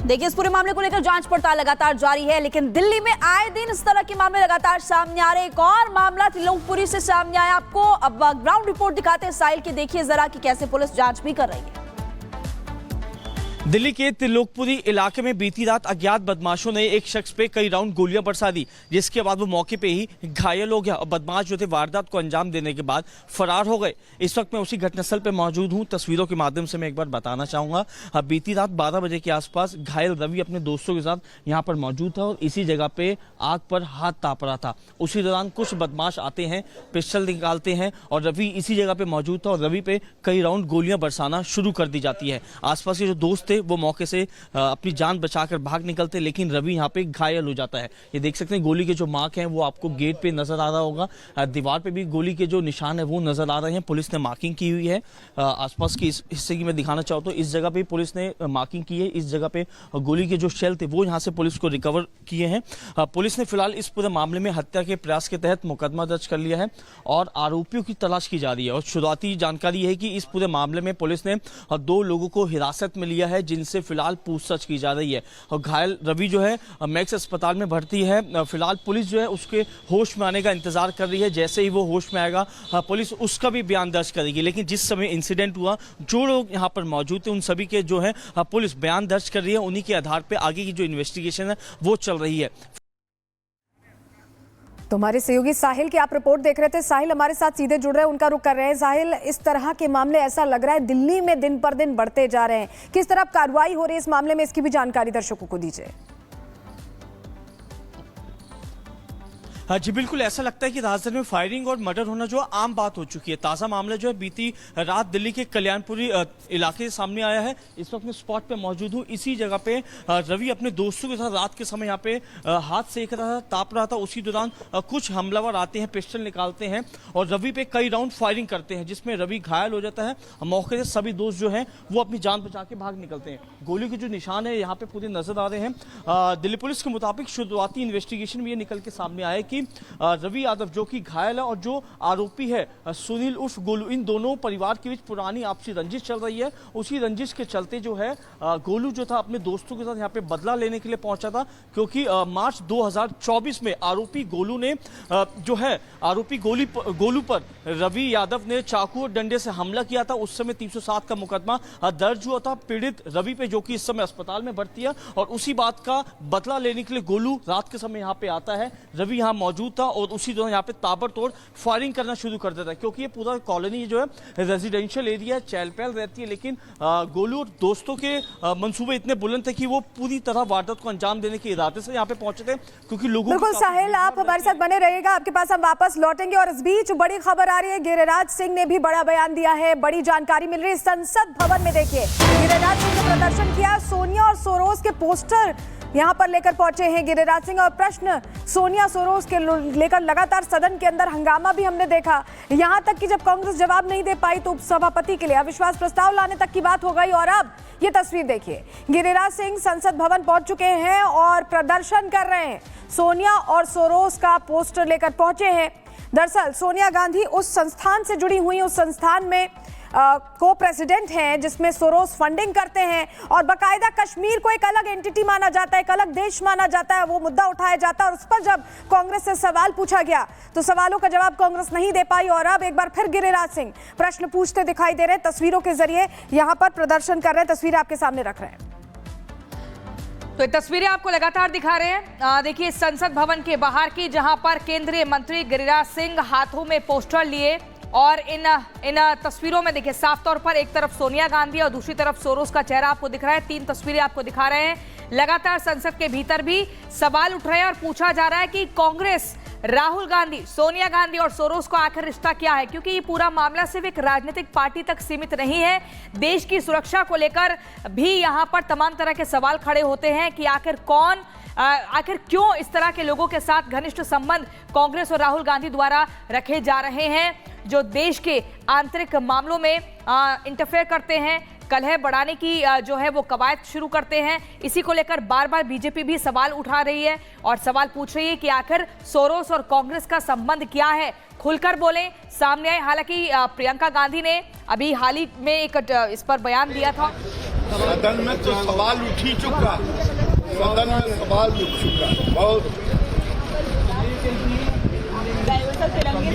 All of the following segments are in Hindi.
देखिए, इस पूरे मामले को लेकर जांच पड़ताल लगातार जारी है, लेकिन दिल्ली में आए दिन इस तरह के मामले लगातार सामने आ रहे। एक और मामला त्रिलोकपुरी से सामने आया। आपको अब ग्राउंड रिपोर्ट दिखाते हैं साहिल की। देखिए जरा कि कैसे पुलिस जांच भी कर रही है। दिल्ली के त्रिलोकपुरी इलाके में बीती रात अज्ञात बदमाशों ने एक शख्स पे कई राउंड गोलियां बरसा दी, जिसके बाद वो मौके पे ही घायल हो गया और बदमाश जो थे वारदात को अंजाम देने के बाद फरार हो गए। इस वक्त मैं उसी घटनास्थल पे मौजूद हूं। तस्वीरों के माध्यम से मैं एक बार बताना चाहूंगा, बीती रात 12 बजे के आसपास घायल रवि अपने दोस्तों के साथ यहाँ पर मौजूद था और इसी जगह पे आग पर हाथ ताप रहा था। उसी दौरान कुछ बदमाश आते हैं, पिस्टल निकालते हैं और रवि इसी जगह पे मौजूद था और रवि पे कई राउंड गोलियां बरसाना शुरू कर दी जाती है। आसपास के जो दोस्त वो मौके से अपनी जान बचाकर भाग निकलते, लेकिन रवि यहाँ पे घायल हो जाता है। ये देख सकते हैं गोली के जो मार्क हैं वो आपको गेट पे नजर आ रहा होगा, दीवार पे भी गोली के जो निशान है वो नजर आ रहे हैं। पुलिस ने मार्किंग की हुई है। आसपास की इस हिस्से की मैं दिखाना चाहूँ तो इस जगह पे पुलिस ने मार्किंग की है। इस जगह पे गोली के जो शेल थे वो यहाँ से पुलिस को रिकवर किए हैं। पुलिस ने फिलहाल इस पूरे मामले में हत्या के प्रयास के तहत मुकदमा दर्ज कर लिया है और आरोपियों की तलाश की जा रही है। और शुरुआती जानकारी है कि इस पूरे मामले में पुलिस ने 2 लोगों को हिरासत में लिया है, जिनसे फिलहाल पूछताछ की जा रही है। और घायल रवि जो है मैक्स अस्पताल में भर्ती है। फिलहाल पुलिस जो है उसके होश में आने का इंतजार कर रही है। जैसे ही वो होश में आएगा पुलिस उसका भी बयान दर्ज करेगी। लेकिन जिस समय इंसिडेंट हुआ, जो लोग यहाँ पर मौजूद थे उन सभी के जो है पुलिस बयान दर्ज कर रही है। उन्हीं के आधार पर आगे की जो इन्वेस्टिगेशन है वो चल रही है। तो हमारे सहयोगी साहिल की आप रिपोर्ट देख रहे थे। साहिल हमारे साथ सीधे जुड़ रहे हैं, उनका रुख कर रहे हैं। साहिल, इस तरह के मामले ऐसा लग रहा है दिल्ली में दिन पर दिन बढ़ते जा रहे हैं। किस तरह कार्रवाई हो रही है इस मामले में, इसकी भी जानकारी दर्शकों को दीजिए। हाँ जी, बिल्कुल ऐसा लगता है कि राजधानी में फायरिंग और मर्डर होना जो आम बात हो चुकी है। ताज़ा मामला जो है बीती रात दिल्ली के कल्याणपुरी इलाके से सामने आया है। इस वक्त मैं स्पॉट पे मौजूद हूँ। इसी जगह पे रवि अपने दोस्तों के साथ रात के समय यहाँ पे हाथ सेक रहा था, ताप रहा था। उसी दौरान कुछ हमलावर आते हैं, पिस्टल निकालते हैं और रवि पे कई राउंड फायरिंग करते हैं, जिसमें रवि घायल हो जाता है। मौके से सभी दोस्त जो है वो अपनी जान बचा के भाग निकलते हैं। गोली के जो निशान है यहाँ पे पूरे नजर आ रहे हैं। दिल्ली पुलिस के मुताबिक शुरुआती इन्वेस्टिगेशन में ये निकल के सामने आया कि रवि यादव जो कि घायल है और जो आरोपी है सुनील उर्फ गोलू, इन दोनों परिवार के बीच पुरानी आपसी रंजिश चल रही है। उसी रंजिश के चलते जो है गोलू जो था अपने दोस्तों के साथ यहाँ पे बदला लेने के लिए पहुंचा था, क्योंकि मार्च 2024 में आरोपी गोलू ने जो है गोलू पर रवि यादव ने चाकू और डंडे से हमला किया था। उस समय 307 का मुकदमा दर्ज हुआ था पीड़ित रवि पे, जो कि इस समय अस्पताल में भर्ती है। और उसी बात का बदला लेने के लिए गोलू रात के समय यहाँ पे आता है। रवि यहाँ मौजूद था और उसी दौरान यहाँ पे ताबड़तोड़ फायरिंग करना शुरू कर देता है, क्योंकि ये पूरा कॉलोनी जो है रेजिडेंशियल एरिया, चहल पहल रहती है। लेकिन गोलू और दोस्तों के मंसूबे इतने बुलंद थे कि वो पूरी तरह वारदात को अंजाम देने के इरादे से यहाँ पे पहुंचे थे, क्योंकि लोगों बिल्कुल साहिल, आप हमारे साथ बने रहिएगा, आपके पास हम वापस लौटेंगे। और इस बीच बड़ी खबर आ रही है, गिरिराज सिंह ने भी बड़ा बयान दिया है, बड़ी जानकारी मिल रही है। संसद भवन में देखिए गिरिराज सिंह ने प्रदर्शन किया, सोनिया और सोरोस के पोस्टर यहां पर लेकर पहुंचे हैं गिरिराज सिंह। और प्रश्न सोनिया सोरोस के लेकर लगातार सदन के अंदर हंगामा भी हमने देखा, यहां तक कि जब कांग्रेस जवाब नहीं दे पाई तो उपसभापति के लिए अविश्वास प्रस्ताव लाने तक की बात हो गई। और अब ये तस्वीर देखिए, गिरिराज सिंह संसद भवन पहुंच चुके हैं और प्रदर्शन कर रहे हैं। सोनिया और सोरोस का पोस्टर लेकर पहुंचे हैं। दरअसल सोनिया गांधी उस संस्थान से जुड़ी हुई, उस संस्थान में को प्रेसिडेंट हैं जिसमें सोरोस फंडिंग करते हैं और बाकायदा कश्मीर को एक अलग एंटिटी माना जाता है, एक अलग देश माना जाता है। वो मुद्दा उठाया जाता है और उस पर जब कांग्रेस से सवाल पूछा गया तो सवालों का जवाब कांग्रेस नहीं दे पाई। और अब एक बार फिर गिरिराज सिंह प्रश्न पूछते दिखाई दे रहे हैं, तस्वीरों के जरिए यहां पर प्रदर्शन कर रहे हैं। तस्वीरें आपके सामने रख रहे हैं, तो ये तस्वीरें आपको लगातार दिखा रहे हैं। देखिए संसद भवन के बाहर की, जहां पर केंद्रीय मंत्री गिरिराज सिंह हाथों में पोस्टर लिए और इन तस्वीरों में देखिए साफ तौर पर एक तरफ सोनिया गांधी और दूसरी तरफ सोरोस का चेहरा आपको दिख रहा है। 3 तस्वीरें आपको दिखा रहे हैं। लगातार संसद के भीतर भी सवाल उठ रहे हैं और पूछा जा रहा है कि कांग्रेस, राहुल गांधी, सोनिया गांधी और सोरोस का आखिर रिश्ता क्या है, क्योंकि ये पूरा मामला सिर्फ एक राजनीतिक पार्टी तक सीमित नहीं है। देश की सुरक्षा को लेकर भी यहाँ पर तमाम तरह के सवाल खड़े होते हैं कि आखिर क्यों इस तरह के लोगों के साथ घनिष्ठ संबंध कांग्रेस और राहुल गांधी द्वारा रखे जा रहे हैं, जो देश के आंतरिक मामलों में इंटरफेयर करते हैं, कलह बढ़ाने की जो है वो कवायद शुरू करते हैं। इसी को लेकर बार बार बीजेपी भी सवाल उठा रही है और सवाल पूछ रही है कि आखिर सोरोस और कांग्रेस का संबंध क्या है, खुलकर बोलें, सामने आए। हालांकि प्रियंका गांधी ने अभी हाल ही में एक इस पर बयान दिया था। सदन में तो सवाल उठ ही चुका, सदन में सवाल उठ चुका बहुत।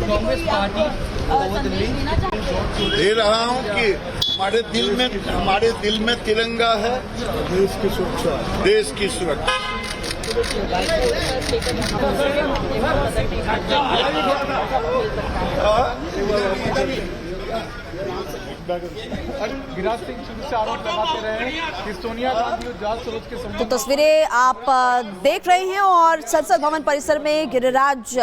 कांग्रेस पार्टी दे रहा हूं कि हमारे दिल में तिरंगा है, देश की सुरक्षा, देश की सुरक्षा। गिरिराज सिंह शुरू से आरोप लगाते रहे कि सोनिया गांधी और जॉर्ज सोरोस के तो तस्वीरें आप देख रहे हैं और संसद भवन परिसर में गिरिराज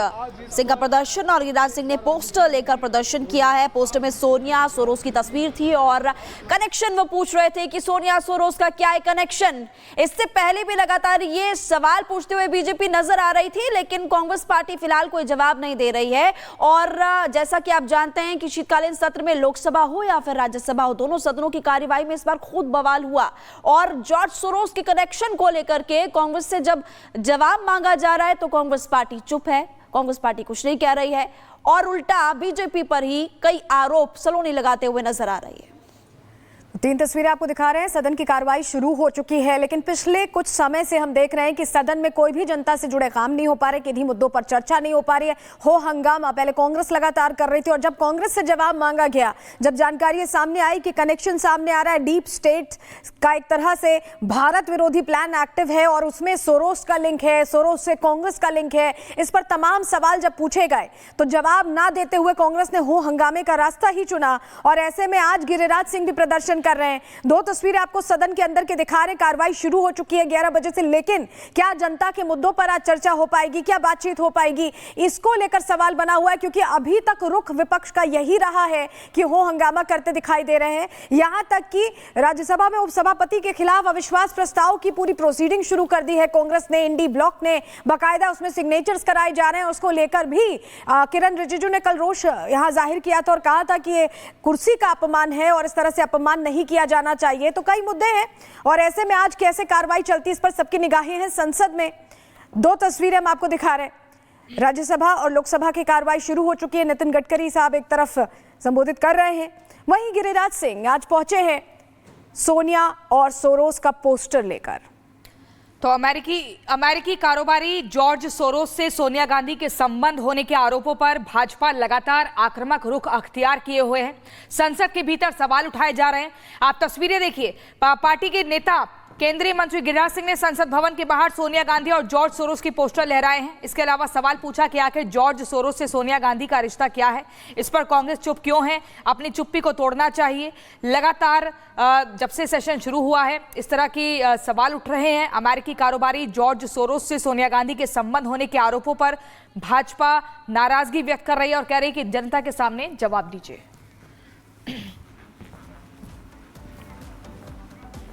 सिंह का प्रदर्शन, और गिरिराज सिंह ने पोस्टर लेकर प्रदर्शन किया है। पोस्टर में सोनिया सोरोस की तस्वीर थी और कनेक्शन वो पूछ रहे थे कि सोनिया सोरोस का क्या है कनेक्शन। इससे पहले भी लगातार ये सवाल पूछते हुए बीजेपी नजर आ रही थी, लेकिन कांग्रेस पार्टी फिलहाल कोई जवाब नहीं दे रही है। और जैसा कि आप जानते हैं कि शीतकालीन सत्र में लोकसभा हो या फिर राज्यसभा हो, दोनों सदनों की कार्यवाही में इस बार खूब बवाल हुआ और जॉर्ज सोरोस के कनेक्शन को लेकर के कांग्रेस से जब जवाब मांगा जा रहा है तो कांग्रेस पार्टी चुप है, कांग्रेस पार्टी कुछ नहीं कह रही है और उल्टा बीजेपी पर ही कई आरोप सलोनी लगाते हुए नजर आ रही है। तीन तस्वीरें आपको दिखा रहे हैं। सदन की कार्रवाई शुरू हो चुकी है, लेकिन पिछले कुछ समय से हम देख रहे हैं कि सदन में कोई भी जनता से जुड़े काम नहीं हो पा रहे, किन्हीं मुद्दों पर चर्चा नहीं हो पा रही है। हो हंगामा पहले कांग्रेस लगातार कर रही थी और जब कांग्रेस से जवाब मांगा गया, जब जानकारी सामने आई कि कनेक्शन सामने आ रहा है, डीप स्टेट का एक तरह से भारत विरोधी प्लान एक्टिव है और उसमें सोरोस का लिंक है, सोरोस से कांग्रेस का लिंक है, इस पर तमाम सवाल जब पूछे गए तो जवाब ना देते हुए कांग्रेस ने हो हंगामे का रास्ता ही चुना। और ऐसे में आज गिरिराज सिंह भी प्रदर्शन कर रहे हैं। दो तस्वीरें आपको सदन के अंदर के दिखा रहे। कार्रवाई शुरू हो चुकी है 11 बजे से, लेकिन क्या जनता के मुद्दों पर आज चर्चा हो पाएगी, क्या बातचीत हो पाएगी, इसको लेकर सवाल बना हुआ है। क्योंकि अभी तक रुख विपक्ष का यही रहा है कि हो हंगामा करते दिखाई दे रहे हैं। यहां तक कि राज्यसभा में उपसभापति के खिलाफ अविश्वास प्रस्ताव की पूरी प्रोसीडिंग शुरू कर दी है कांग्रेस ने, इंडी ब्लॉक ने, बाकायदा उसमें सिग्नेचर्स कराए जा रहे हैं। उसको लेकर भी किरण रिजिजू ने कल रोष यहां जाहिर किया था और कहा था कि ये कुर्सी का अपमान है और इस तरह से अपमान नहीं किया जाना चाहिए। तो कई मुद्दे हैं और ऐसे में आज कैसे कार्रवाई चलती इस पर सबकी निगाहें हैं संसद में। दो तस्वीरें हम आपको दिखा रहे हैं। राज्यसभा और लोकसभा की कार्रवाई शुरू हो चुकी है। नितिन गडकरी साहब एक तरफ संबोधित कर रहे हैं, वहीं गिरिराज सिंह आज पहुंचे हैं सोनिया और सोरोस का पोस्टर लेकर। तो अमेरिकी कारोबारी जॉर्ज सोरोस से सोनिया गांधी के संबंध होने के आरोपों पर भाजपा लगातार आक्रामक रुख अख्तियार किए हुए है। संसद के भीतर सवाल उठाए जा रहे हैं। आप तस्वीरें देखिए, पार्टी के नेता केंद्रीय मंत्री गिरिराज सिंह ने संसद भवन के बाहर सोनिया गांधी और जॉर्ज सोरोस की पोस्टर लहराए हैं। इसके अलावा सवाल पूछा कि आखिर जॉर्ज सोरोस से सोनिया गांधी का रिश्ता क्या है। इस पर कांग्रेस चुप क्यों है, अपनी चुप्पी को तोड़ना चाहिए। लगातार जब से सेशन शुरू हुआ है इस तरह की सवाल उठ रहे हैं। अमेरिकी कारोबारी जॉर्ज सोरोस से सोनिया गांधी के संबंध होने के आरोपों पर भाजपा नाराजगी व्यक्त कर रही है और कह रही है कि जनता के सामने जवाब दीजिए।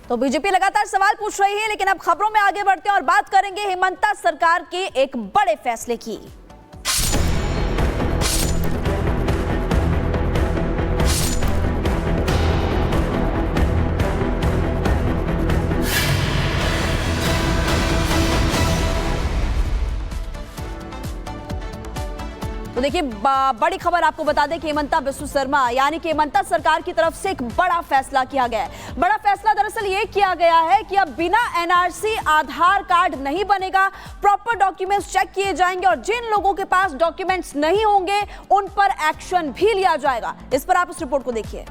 तो बीजेपी लगातार सवाल पूछ रही है, लेकिन अब खबरों में आगे बढ़ते हैं और बात करेंगे हेमंता सरकार के एक बड़े फैसले की। तो देखिए, बड़ी खबर आपको बता दें कि हेमंता बिस्व शर्मा यानी कि हेमंता सरकार की तरफ से एक बड़ा फैसला किया गया है। बड़ा फैसला दरअसल ये किया गया है कि अब बिना एनआरसी आधार कार्ड नहीं बनेगा, प्रॉपर डॉक्यूमेंट्स चेक किए जाएंगे और जिन लोगों के पास डॉक्यूमेंट्स नहीं होंगे उन पर एक्शन भी लिया जाएगा। इस पर आप इस रिपोर्ट को देखिए।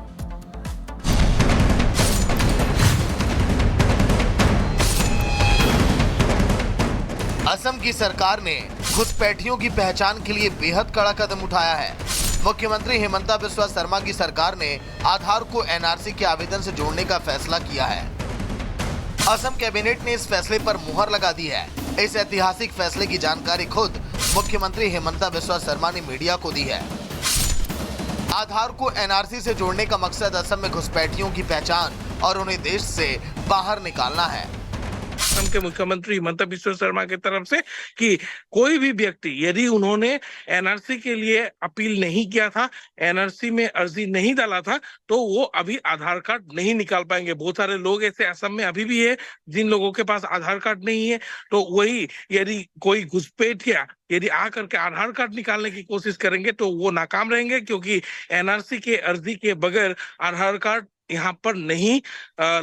असम की सरकार ने घुसपैठियों की पहचान के लिए बेहद कड़ा कदम उठाया है। मुख्यमंत्री हेमंता बिस्वा शर्मा की सरकार ने आधार को एनआरसी के आवेदन से जोड़ने का फैसला किया है। असम कैबिनेट ने इस फैसले पर मुहर लगा दी है। इस ऐतिहासिक फैसले की जानकारी खुद मुख्यमंत्री हेमंता बिस्वा शर्मा ने मीडिया को दी है। आधार को एनआरसी से जोड़ने का मकसद असम में घुसपैठियों की पहचान और उन्हें देश से बाहर निकालना है। असम के मुख्यमंत्री हेमंता बिस्वा शर्मा की तरफ से कि कोई भी व्यक्ति यदि उन्होंने एनआरसी के लिए अपील नहीं किया था, एनआरसी में अर्जी नहीं डाला था, तो वो अभी आधार कार्ड नहीं निकाल पाएंगे। बहुत सारे लोग ऐसे असम में अभी भी है जिन लोगों के पास आधार कार्ड नहीं है। तो वही यदि कोई घुसपैठिया यदि आकर के आधार कार्ड निकालने की कोशिश करेंगे तो वो नाकाम रहेंगे, क्योंकि एनआरसी के अर्जी के बगैर आधार कार्ड यहाँ पर नहीं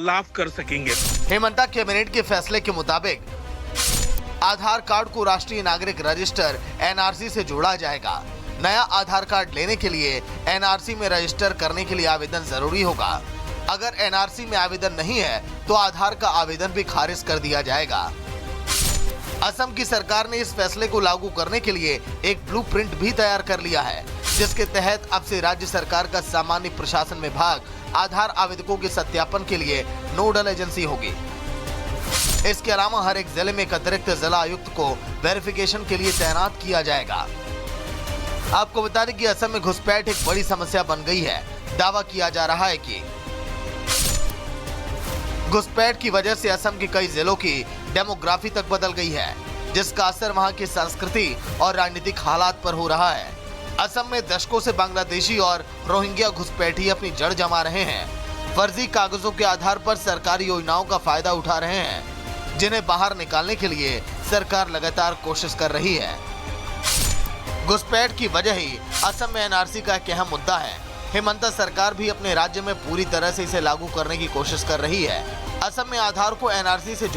लाभ कर सकेंगे। हेमंता कैबिनेट के फैसले के मुताबिक आधार कार्ड को राष्ट्रीय नागरिक रजिस्टर एनआरसी से जोड़ा जाएगा। नया आधार कार्ड लेने के लिए एनआरसी में रजिस्टर करने के लिए आवेदन जरूरी होगा। अगर एनआरसी में आवेदन नहीं है तो आधार का आवेदन भी खारिज कर दिया जाएगा। असम की सरकार ने इस फैसले को लागू करने के लिए एक ब्लूप्रिंट भी तैयार कर लिया है, जिसके तहत अब से राज्य सरकार का सामान्य प्रशासन विभाग आधार आवेदकों के सत्यापन के लिए नोडल एजेंसी होगी। इसके अलावा हर एक जिले में एक अतिरिक्त जिला आयुक्त को वेरिफिकेशन के लिए तैनात किया जाएगा। आपको बता दें कि असम में घुसपैठ एक बड़ी समस्या बन गई है। दावा किया जा रहा है कि घुसपैठ की वजह से असम के कई जिलों की डेमोग्राफी तक बदल गई है, जिसका असर वहां की संस्कृति और राजनीतिक हालात पर हो रहा है। असम में दशकों से बांग्लादेशी और रोहिंग्या घुसपैठी अपनी जड़ जमा रहे हैं। फर्जी कागजों के आधार पर सरकारी योजनाओं का फायदा उठा रहे हैं, जिन्हें बाहर निकालने के लिए सरकार लगातार कोशिश कर रही है। घुसपैठ की वजह ही असम में एनआरसी का एक अहम मुद्दा है। हेमंता सरकार भी अपने राज्य में पूरी तरह से इसे लागू करने की कोशिश कर रही है। असम में आधार को एनआरसी से